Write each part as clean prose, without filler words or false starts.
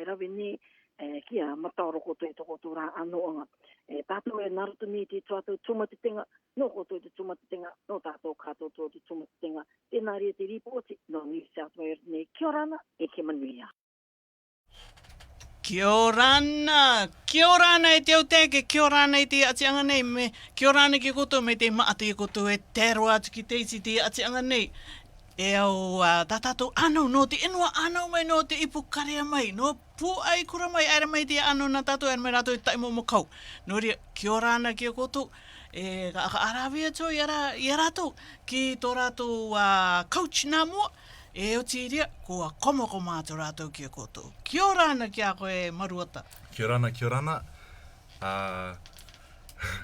rawini kia mataro koto e toko tura anoanga. Tātou e narutumi te tuatou tumatitenga, no koto te tumatitenga, no tātou kato te tumatitenga. Tēnā rea te ripoti, no New South Wales nei. Kia orana, e ke manuia. Kia orana e te auteke, kia orana e te atianga nei, me kia orana ki koto me te maate koto e tero atu ki teisi te atianga nei. E au tātātou anau no te inua anau mai no te ipu karea mai, no Puaikura mai, aere mai te anau na tātou, aere mai rātou i taimo mokau. No rea, kia orana ki koto, e ka arawea tō i rātou, ki tō rātou coach nā mua, e o ti rea, kua komoko mātou rātou ki koto. Kia orana ki a koe maruata. Kia orana.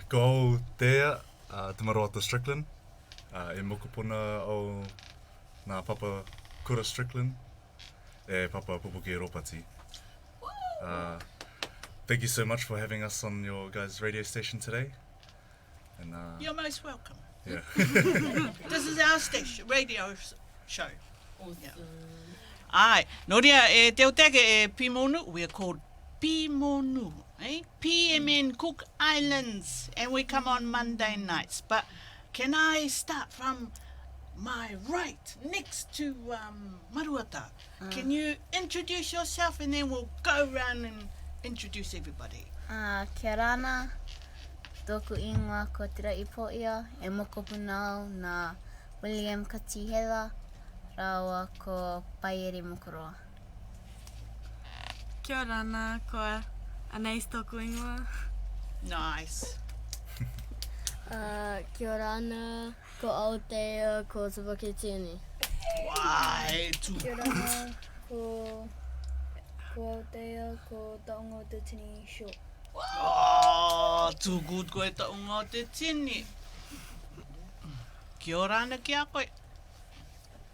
Ko tea, te maruata Strickland, e mokopuna o nā papa Kura Strickland, e papa Pupuki Ropati. Thank you so much for having us on your guys' radio station today. And You're most welcome. yeah. This is our station, radio show. Awesome. Yeah. Ai, no rea, e te uteke e Pimonu, we are called Pimonu, eh? PMN Cook Islands, and we come on Monday nights. But can I start from my right, next to Maruata? Can you introduce yourself and then we'll go around and introduce everybody. Kia rana, tōku ingoa ko te Raipoia, e mokopuna nā William Katihela, rawa ko Paieri Mokoroa. Kia rana, ko Anais tōku ingoa. Nice. Kia rana, ko Aotea, ko Sabaki Tieni. Wai, tū. Kia rana, ko Aotea, ko Taonga o te Tini Show. Oh, too good koe taunga o te tini. Kia orana ki a koe.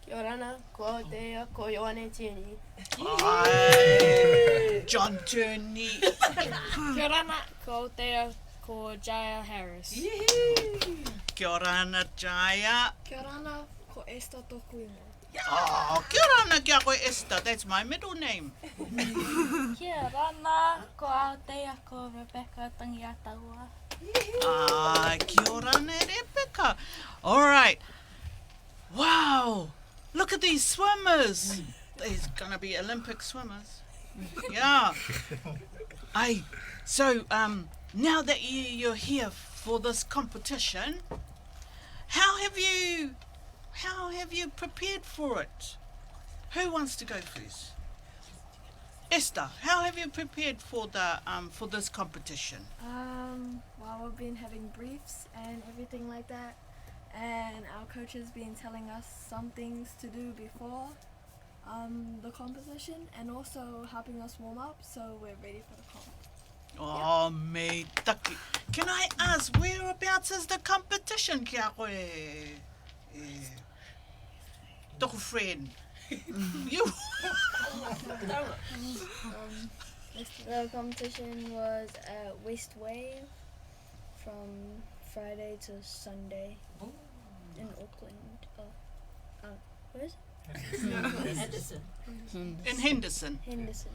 Kia rana, ko Aotea, ko Ioane Tieni. Ai, John Turney. Kia rana, ko Aotea, ko Jaya Harris. Kia orana, Jaya. Kia rana, ko Esther tōku ingoa. Oh, kia orana ki a koe Esther, that's my middle name. Kia rana, ko Aotea, ko Rebecca Tangiataua. Ah, kia orana, Rebecca. All right. Wow, look at these swimmers. There's gonna be Olympic swimmers. Yeah. So, now that you're here for this competition, how have you prepared for it? Who wants to go first? Esther, how have you prepared for this competition? Well, we've been having briefs and everything like that, and our coach has been telling us some things to do before the competition, and also helping us warm up so we're ready for the comp. Oh, me taki. Can I ask, whereabouts is the competition, kia koe? Toko friend. You. The competition was at West Wave from Friday to Sunday in Auckland. Where is it? Henderson. In Henderson. Henderson.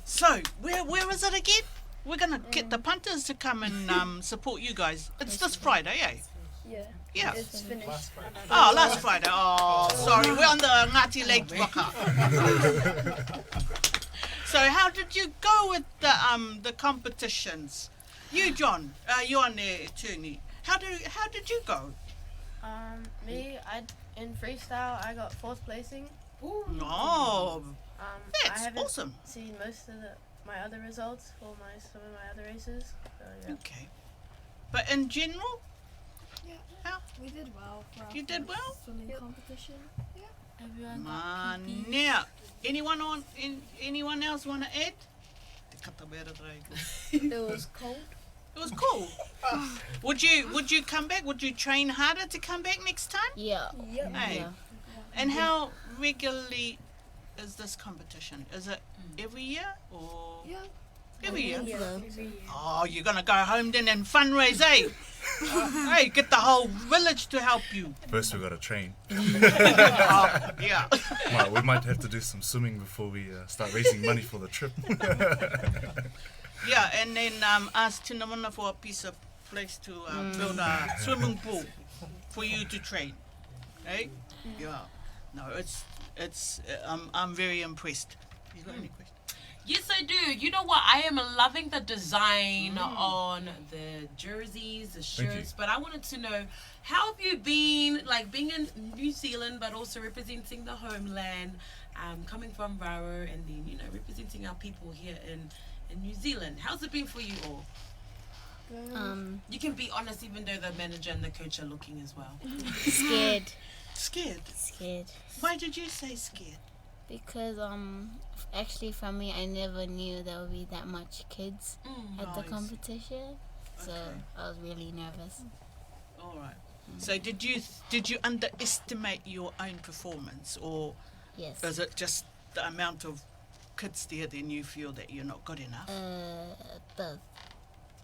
So, where is it again? We're going to get the punters to come and support you guys. It's this Friday, eh? Yeah. Yeah. It's finished. Oh, last Friday. Oh, sorry. We're on the Ngati Lake Waka. So, how did you go with the competitions? You, John, you're on the attorney. How did you go? In freestyle, I got 4th placing. Oh, I that's haven't awesome. seen most of my other results for some of my other races. So, yeah. Okay. But in general, Yeah. how? We did well for our You did first well? swimming competition. Yeah. Everyone got PP. Now, anyone else want to add? It was cold. It was cool. Would you come back? Would you train harder to come back next time? Yeah. Yep. Hey. Yeah. And how regularly is this competition? Is it every year or? Yeah. Every year? So, Oh, you're going to go home then and fundraise, eh? Hey, get the whole village to help you. First, we got to train. Oh, yeah. Well, we might have to do some swimming before we start raising money for the trip. Yeah, and then ask Tinamana for a piece of place to build a swimming pool for you to train. Eh? Yeah. No, I'm very impressed. You got any questions? Yes, I do. You know what? I am loving the design on the jerseys, the Thank you. shirts, but I wanted to know, how have you been, like being in New Zealand, but also representing the homeland, coming from Raro, and then, you know, representing our people here in New Zealand. How's it been for you all? You can be honest, even though the manager and the coach are looking as well. scared. Scared? Why did you say scared? Because actually for me, I never knew there would be that much kids at the Nice. competition, so I was really nervous. All right. So did you underestimate your own performance, or Yes. is it just the amount of kids there, then you feel that you're not good enough? Both.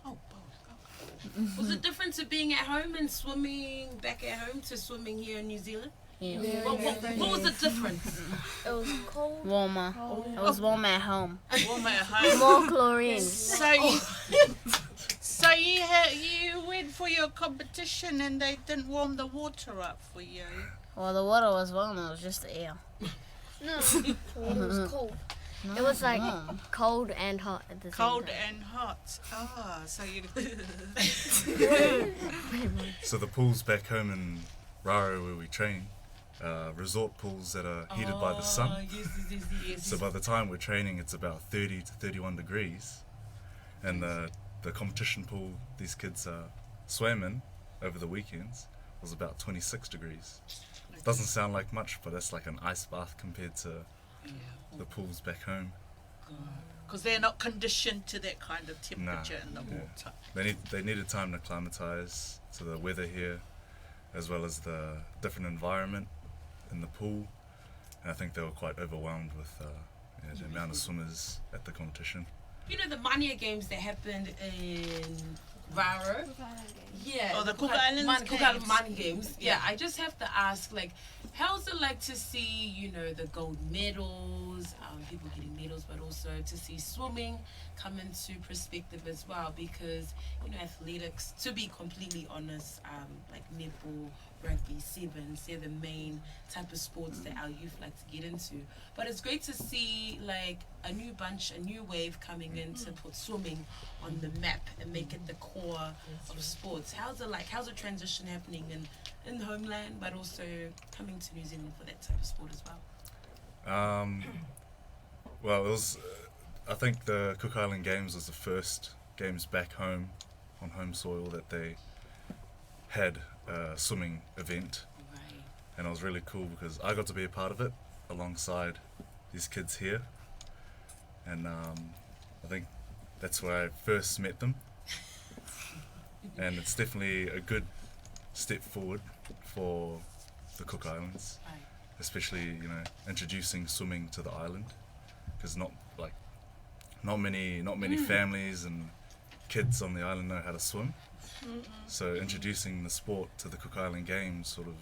Oh, both. Was it different to being at home and swimming back at home to swimming here in New Zealand? Yeah. What was the difference? It was cold. Warmer. It was warmer at home. Warm at home. More chlorine. So you went for your competition and they didn't warm the water up for you. Well, the water was warm. It was just the air. No, it was cold. No, It was like warm. cold and hot at the same Cold time. and hot. Ah, so you. So the pools back home in Raro where we train, resort pools that are heated by the sun. Yes. So by the time we're training, it's about 30 to 31 degrees. And the competition pool these kids swam in over the weekends was about 26 degrees. Doesn't sound like much, but that's like an ice bath compared to the pools back home. Because they're not conditioned to that kind of temperature in the yeah. water. They needed time to acclimatise to the weather here, as well as the different environment in the pool. And I think they were quite overwhelmed with the amount of swimmers at the competition. You know the Mania games that happened in Raro? Yeah. Oh, the Cook Islands Cook games. Island Mania games. Yeah, I just have to ask, like, how's it like to see, you know, the gold medals, people getting medals, but also to see swimming come into perspective as well? Because, you know, athletics, to be completely honest, like netball, rugby, sevens, they're the main type of sports that our youth like to get into. But it's great to see like a new bunch, a new wave coming in to put swimming on the map and make it the core of sports. How's it like? How's the transition happening in the homeland, but also coming to New Zealand for that type of sport as well? Well, it was. I think the Cook Island Games was the first games back home, on home soil, that they had a swimming event, Right. and it was really cool because I got to be a part of it alongside these kids here, and I think that's where I first met them, and it's definitely a good step forward for the Cook Islands, Right. especially, you know, introducing swimming to the island, because not many families and kids on the island know how to swim. So introducing the sport to the Cook Island Games sort of,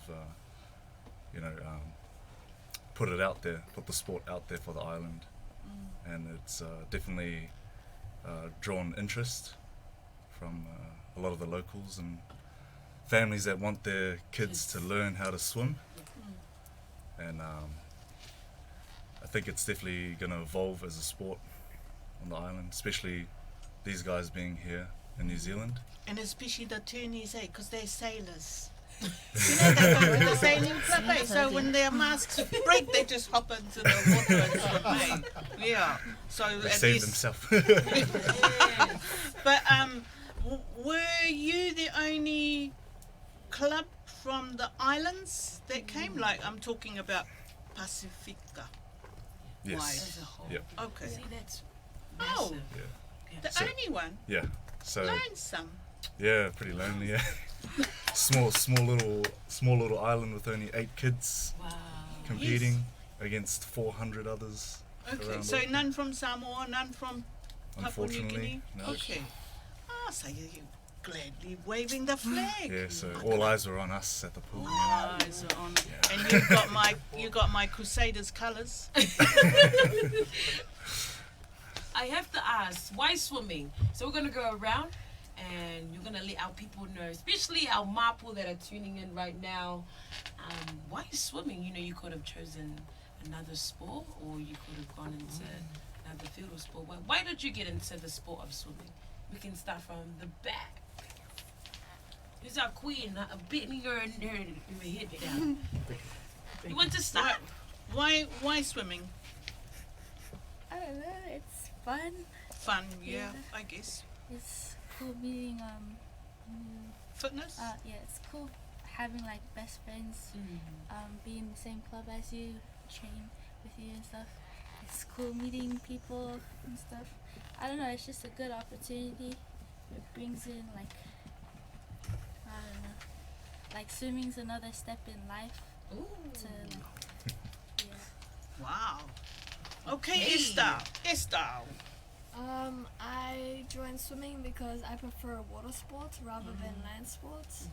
put the sport out there for the island, and it's definitely drawn interest from a lot of the locals and families that want their kids to learn how to swim, and I think it's definitely going to evolve as a sport on the island, especially these guys being here in New Zealand. And especially the toonies, because they're sailors. You know, they go to the sailing club, so when their masks break, they just hop into the water and swim, Yeah. So They at saved least, themselves. But were you the only club from the islands that came? Like, I'm talking about Pacifica. Yes. As a whole. Yep. Okay. See, that's Oh, massive. Yeah. the So- only one. Yeah. So Lonesome. yeah, pretty lonely. Yeah. small little island with only 8 kids Wow. competing against 400 others. Okay, around so the- none from Samoa, none from Papua New unfortunately. Guinea? No. Okay. Ah, so you're gladly waving the flag. Yeah, so all eyes were on us at the pool. Eyes are on. Yeah. And you got my Crusaders colours. I have to ask, why swimming? So we're going to go around and you're going to let our people know, especially our mapu that are tuning in right now, why swimming? You know, you could have chosen another sport or you could have gone into another field of sport. Why did you get into the sport of swimming? We can start from the back. Who's our queen? Beating her head down. You want to start? Why swimming? I don't know. It's fun. Fun, yeah, Yeah. I guess. It's cool meeting Fitness? yeah, it's cool having like best friends, be in the same club as you, train with you and stuff. It's cool meeting people and stuff. I don't know, it's just a good opportunity. It brings in like, I don't know, like swimming's another step in life Ooh. to yeah. Wow. Okay, Hey. Estelle. I joined swimming because I prefer water sports rather than land sports.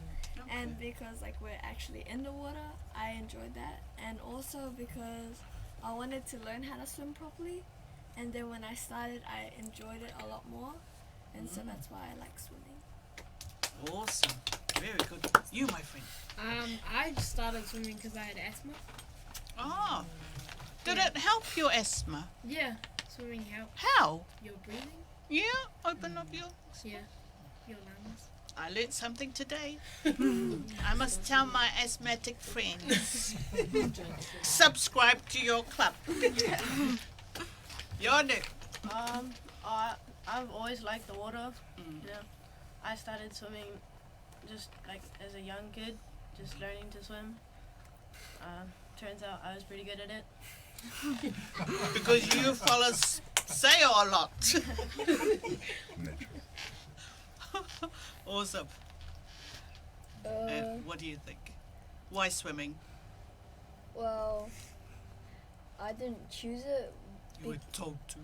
And because like we're actually in the water, I enjoyed that. And also because I wanted to learn how to swim properly. And then when I started, I enjoyed it a lot more. And so that's why I like swimming. Awesome. Very good. You, my friend. I just started swimming because I had asthma. Oh. Did it help your asthma? Yeah, swimming helps How? your breathing. Yeah, open up your... Yeah, your lungs. I learnt something today. I must tell my asthmatic friends. Subscribe to your club. Your name. I've always liked the water. Yeah, I started swimming just like as a young kid, just learning to swim. Turns out I was pretty good at it. Because you fellas say a lot. Awesome. And what do you think? Why swimming? Well, I didn't choose it. You were told to.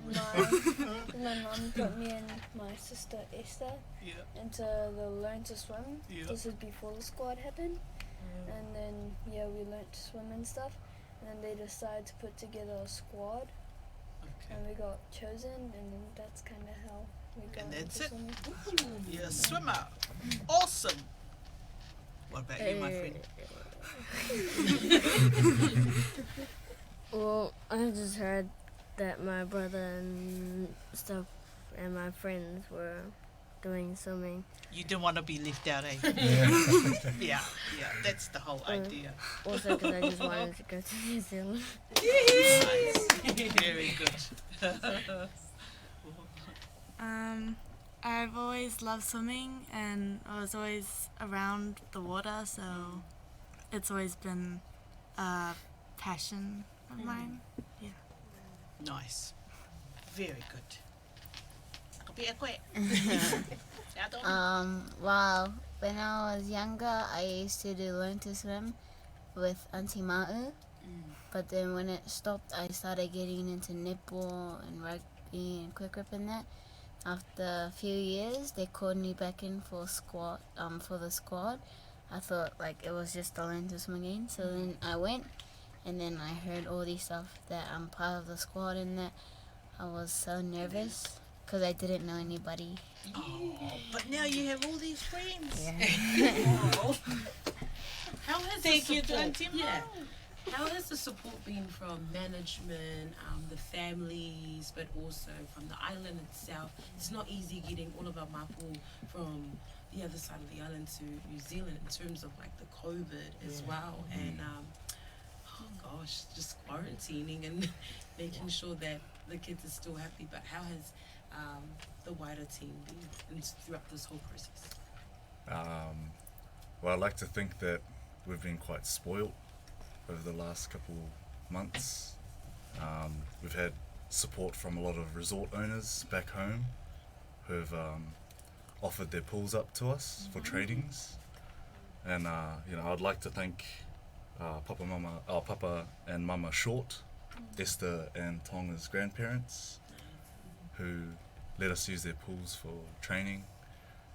My mum put me and my sister Esther Yeah. into the Learn to Swim. Yeah. This was before the squad happened. And then, we learned to swim and stuff. And then they decided to put together a squad. Okay. And we got chosen. And then that's kind of how we got And that's into it. swimming. You're a swimmer. Awesome. What about you, my friend? Well, I just heard that my brother and stuff and my friends were doing swimming. You didn't want to be left out, eh? Yeah, that's the whole idea. Also because I just wanted to go to New Zealand. Nice. Very good. I've always loved swimming and I was always around the water, so it's always been a passion of mine. Yeah. Nice. Very good. Well, when I was younger, I used to learn to swim with Auntie Ma'u. But then when it stopped, I started getting into netball and rugby and quick grip and that. After a few years, they called me back in for the squad. I thought like it was just a learn to swim again. So then I went, and then I heard all these stuff that I'm part of the squad and that. I was so nervous because I didn't know anybody. Oh, but now you have all these friends. Yeah. How has Thank the you to support, Auntie Mo. yeah. How has the support been from management, the families, but also from the island itself? It's not easy getting all of our mapu from the other side of the island to New Zealand in terms of like the COVID as well. And oh gosh, just quarantining and making sure that the kids are still happy. But how has the wider team been throughout this whole process? Well, I like to think that we've been quite spoilt over the last couple months. We've had support from a lot of resort owners back home who've offered their pools up to us for trainings. And I'd like to thank Papa and Mama Short, Esther and Tonga's grandparents, who let us use their pools for training,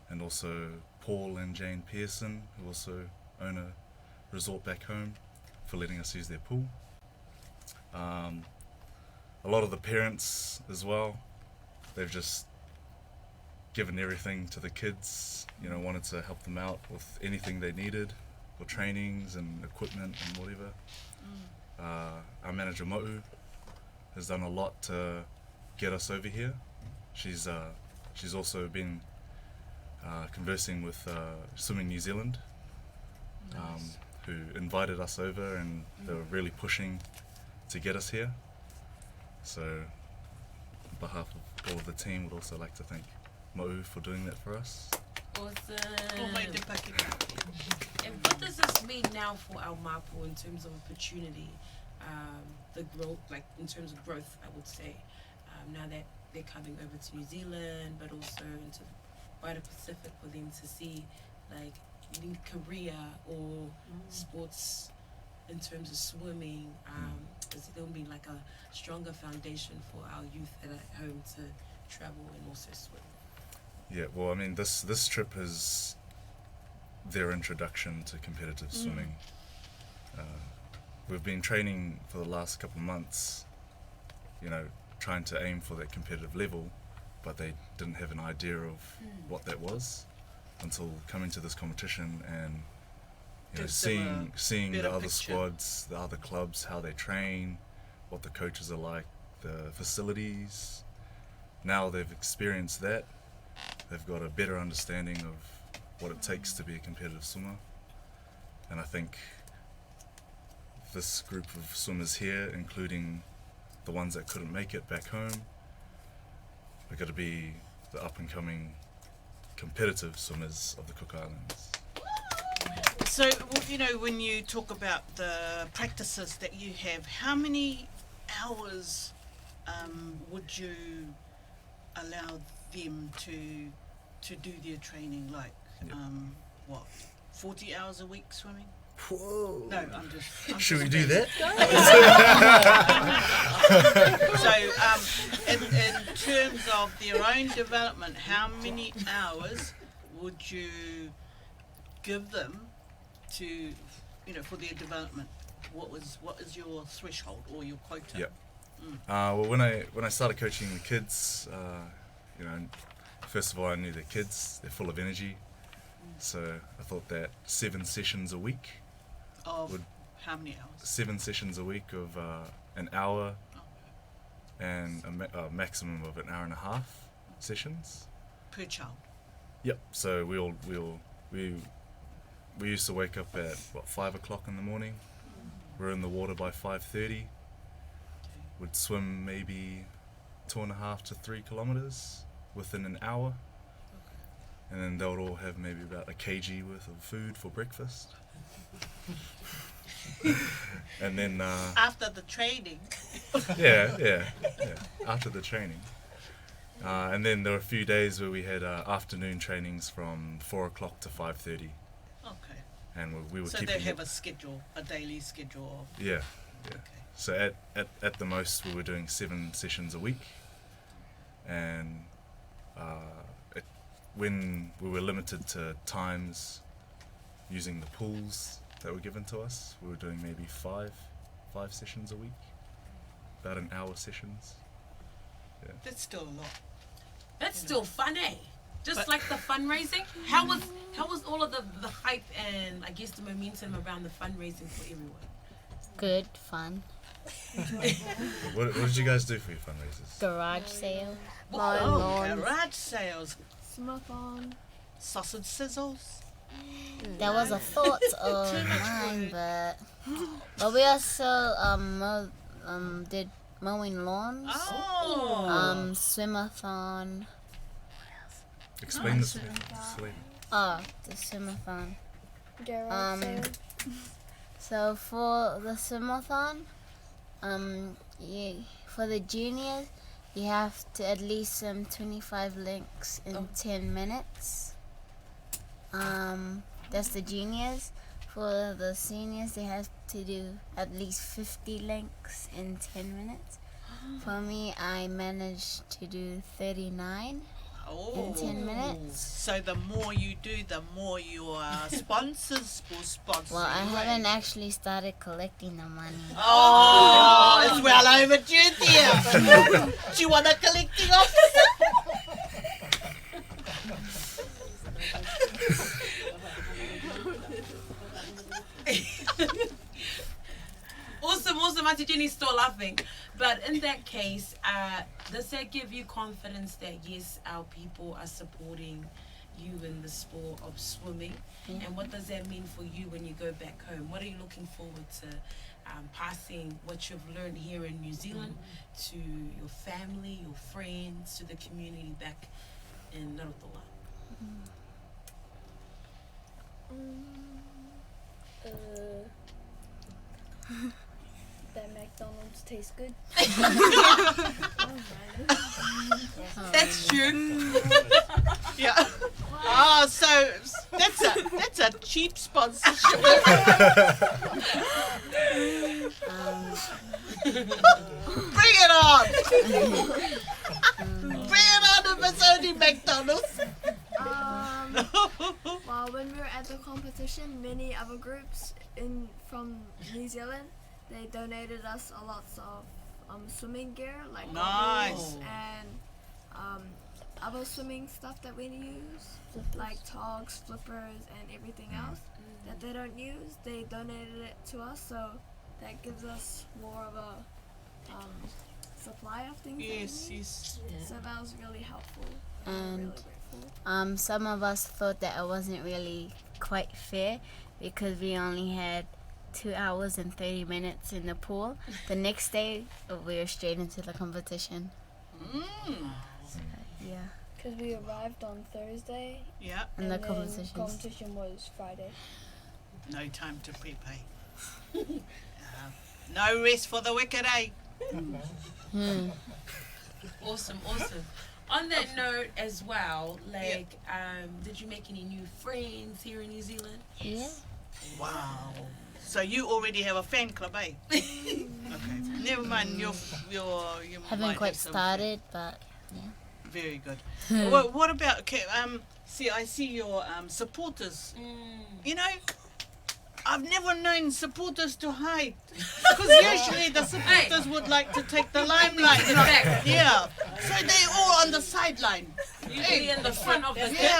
and also Paul and Jane Pearson, who also own a resort back home, for letting us use their pool. A lot of the parents as well, they've just given everything to the kids, wanted to help them out with anything they needed for trainings and equipment and whatever. Our manager Mo'u has done a lot to get us over here. She's also been conversing with Swimming New Zealand, who invited us over, and they were really pushing to get us here. So on behalf of all of the team, would also like to thank Mo'u for doing that for us. Awesome. Oh, And what does this mean now for our Mapo in terms of opportunity, the growth, like in terms of growth, I would say, now that they're coming over to New Zealand, but also into the wider Pacific, for them to see like in career or sports in terms of swimming, is it going to be like a stronger foundation for our youth at home to travel and also swim? Yeah, well, I mean, this trip is their introduction to competitive swimming. We've been training for the last couple of months, trying to aim for that competitive level, but they didn't have an idea of what that was until coming to this competition and seeing the other squads, the other clubs, how they train, what the coaches are like, the facilities. Now they've experienced that, they've got a better understanding of what it takes to be a competitive swimmer. And I think this group of swimmers here, including the ones that couldn't make it back home, are going to be the up and coming competitive swimmers of the Cook Islands. So, when you talk about the practices that you have, how many hours would you allow them to do their training? Like, 40 hours a week swimming? Whoa. No, I'm just Should we do that? So, in terms of their own development, how many hours would you give them to, for their development? What is your threshold or your quota? Yep. Well, when I started coaching the kids, first of all, I knew the kids, they're full of energy. So I thought that 7 sessions a week. Of how many hours? 7 sessions a week of an hour and a maximum of an hour and a half sessions. Per child? Yep. So we used to wake up at 5 o'clock in the morning. We're in the water by 5:30. Would swim maybe 2.5 to 3 kilometers within an hour. And then they would all have maybe about a kg worth of food for breakfast. And then after the training. yeah, after the training. And then there were a few days where we had afternoon trainings from 4 o'clock to 5:30. Okay. And we were so keeping they have a daily schedule. Yeah. Okay. So at the most we were doing 7 sessions a week, and when we were limited to times using the pools that were given to us, we were doing maybe 5 sessions a week, about an hour sessions. Yeah. That's still a lot. That's still fun, eh? Just like the fundraising. How was all of the hype and I guess the momentum around the fundraising for everyone? Good, fun. What did you guys do for your fundraisers? Garage sale. Garage sales. Swimathon. Sausage sizzles. That was a thought of mine, but we also did mowing lawns. Swimathon. Explain the swim. The swimathon. Garage sale. So for the swimathon, for the juniors, you have to at least swim 25 links in 10 minutes. That's the juniors. For the seniors, they have to do at least 50 links in 10 minutes. For me, I managed to do 39 in 10 minutes. So the more you do, the more your sponsors will sponsor Well, I you. haven't actually started collecting the money. Oh, it's well overdue, dear. Do you want a collecting officer? Awesome, Auntie Jenny's still laughing. But in that case, does that give you confidence that yes, our people are supporting you in the sport of swimming? And what does that mean for you when you go back home? What are you looking forward to passing what you've learned here in New Zealand to your family, your friends, to the community back in Rarotonga? That McDonald's tastes good. That's true. Yeah. Oh, so that's a cheap sponsorship. Bring it on. Bring it on if it's only McDonald's. Well, when we were at the competition, many other groups from New Zealand, they donated us a lot of swimming gear, like goggles and other swimming stuff that we use, like togs, flippers, and everything else that they don't use. They donated it to us, so that gives us more of a supply of things. Yes. So that was really helpful. And really grateful. some of us thought that it wasn't really quite fair because we only had 2 hours and 30 minutes in the pool. The next day, we were straight into the competition. Yeah. Because we arrived on Thursday. Yeah. And the then competition was Friday. No time to prepare. No rest for the wicked, eh? Awesome. On that note as well, like, did you make any new friends here in New Zealand? Yes. Wow. So you already have a fan club, eh? Okay. Never mind. You Haven't might quite have some started, but yeah. Very good. Well, what about? Okay, I see your supporters. You know, I've never known supporters to hide because usually the supporters would like to take the limelight. Yeah. So they all on the sideline. Usually in the front of the pitch.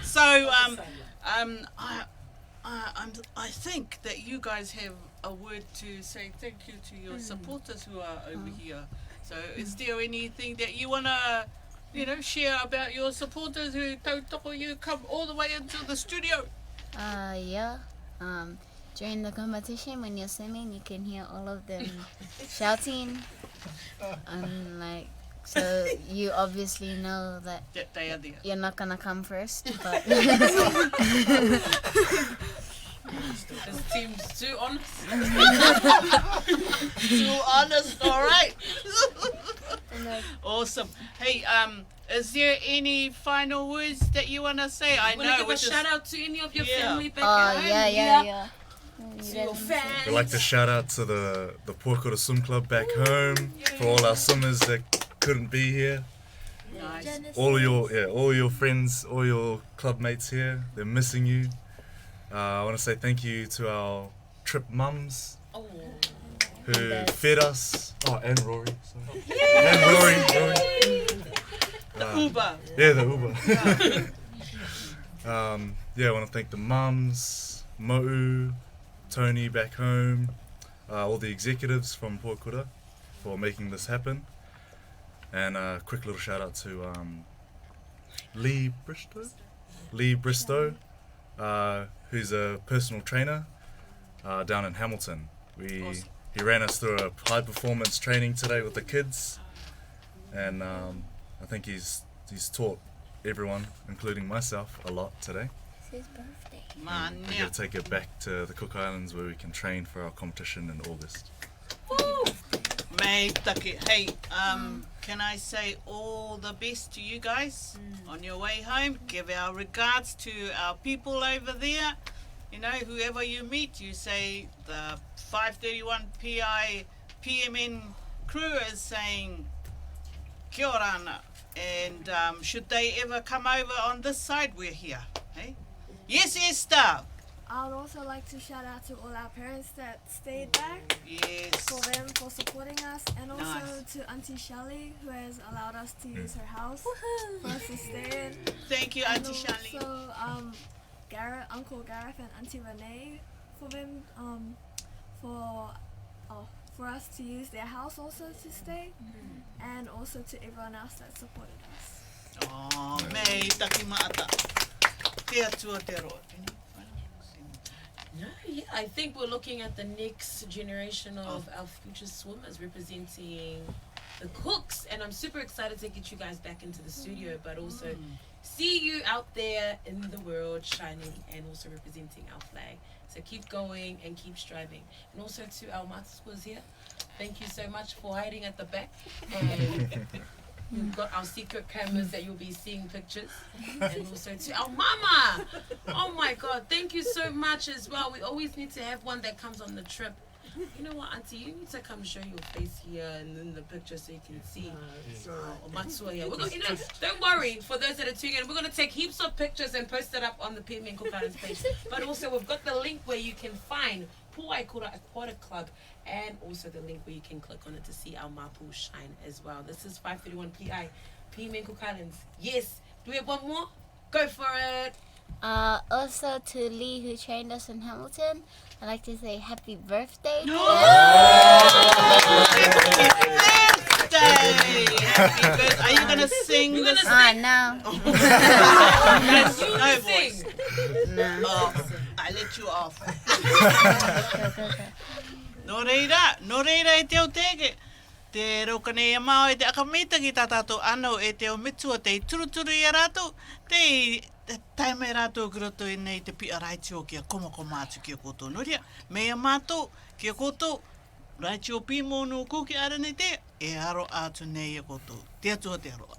So I think that you guys have a word to say thank you to your supporters who are over here. So is there anything that you want to, share about your supporters who tautoko you come all the way into the studio? Yeah. During the competition, when you're swimming, you can hear all of them shouting. So you obviously know that they are there. You're not gonna come first, but This seems too honest. Too honest, all right. Awesome. Hey, is there any final words that you want to say? I know. Give a shout out to any of your family back home. Yeah. To your fans. We'd like to shout out to the Puaikura Swim Club back home for all our swimmers that couldn't be here. Nice. All your friends, all your club mates here, they're missing you. I want to say thank you to our trip mums who fed us. Oh, and Rory. Sorry. And Rory. Uber. Yeah, the Uber. I want to thank the mums, Mo'u, Tony back home, all the executives from Puaikura for making this happen. And a quick little shout out to Lee Bristow, who's a personal trainer down in Hamilton. He ran us through a high performance training today with the kids, and I think he's taught everyone, including myself, a lot today. it's his birthday. Man, We're going to take it back to the Cook Islands where we can train for our competition in August. Mate, hey, can I say all the best to you guys on your way home? Give our regards to our people over there. Whoever you meet, you say the 531 PI PMN crew is saying kia ora ana. And should they ever come over on this side, we're here. Hey? Yes, Esther. I would also like to shout out to all our parents that stayed back. Yes. For them for supporting us, and also Nice. to Auntie Shelley who has allowed us to use her house for us to stay in. Thank you, Auntie Shelley. And also Gareth, Uncle Gareth and Auntie Renee for them for us to use their house also to stay, and also to everyone else that supported us. Oh, mei taki maata. Te atua te roa. No, yeah, I think we're looking at the next generation of our future swimmers representing the cooks, and I'm super excited to get you guys back into the studio, but also see you out there in the world shining and also representing our flag. So keep going and keep striving. And also to our mataswas here, thank you so much for hiding at the back. And we've got our secret cameras that you'll be seeing pictures. And also to our mama. Oh my God, thank you so much as well. We always need to have one that comes on the trip. You know what, Auntie, you need to come show your face here and in the picture so you can see. Matsua here. Don't worry, for those that are tuning in, we're going to take heaps of pictures and post it up on the Payment Cook Islands page. But also, we've got the link where you can find Puaikura Aqua Club, and also the link where you can click on it to see our mapu shine as well. This is 531 PI, Payment Cook Islands. Yes. Do we have one more? Go for it. Also to Lee, who trained us in Hamilton, I'd like to say happy birthday. Happy birthday! Are you gonna sing? No. No voice. No. Oh, I let you off. No reira e teo teke. Te rokane e mao e te akamita ki tātātou anau e teo mitua te turuturu i a rātou. Te taime rātou kuroto e nei te pia raitio ki a komako mātu ki a koutou noria. Mea mātou ki a koutou raitio pīmonu kuki ara nei te e aro atu nei a koutou. Te atua te aroa.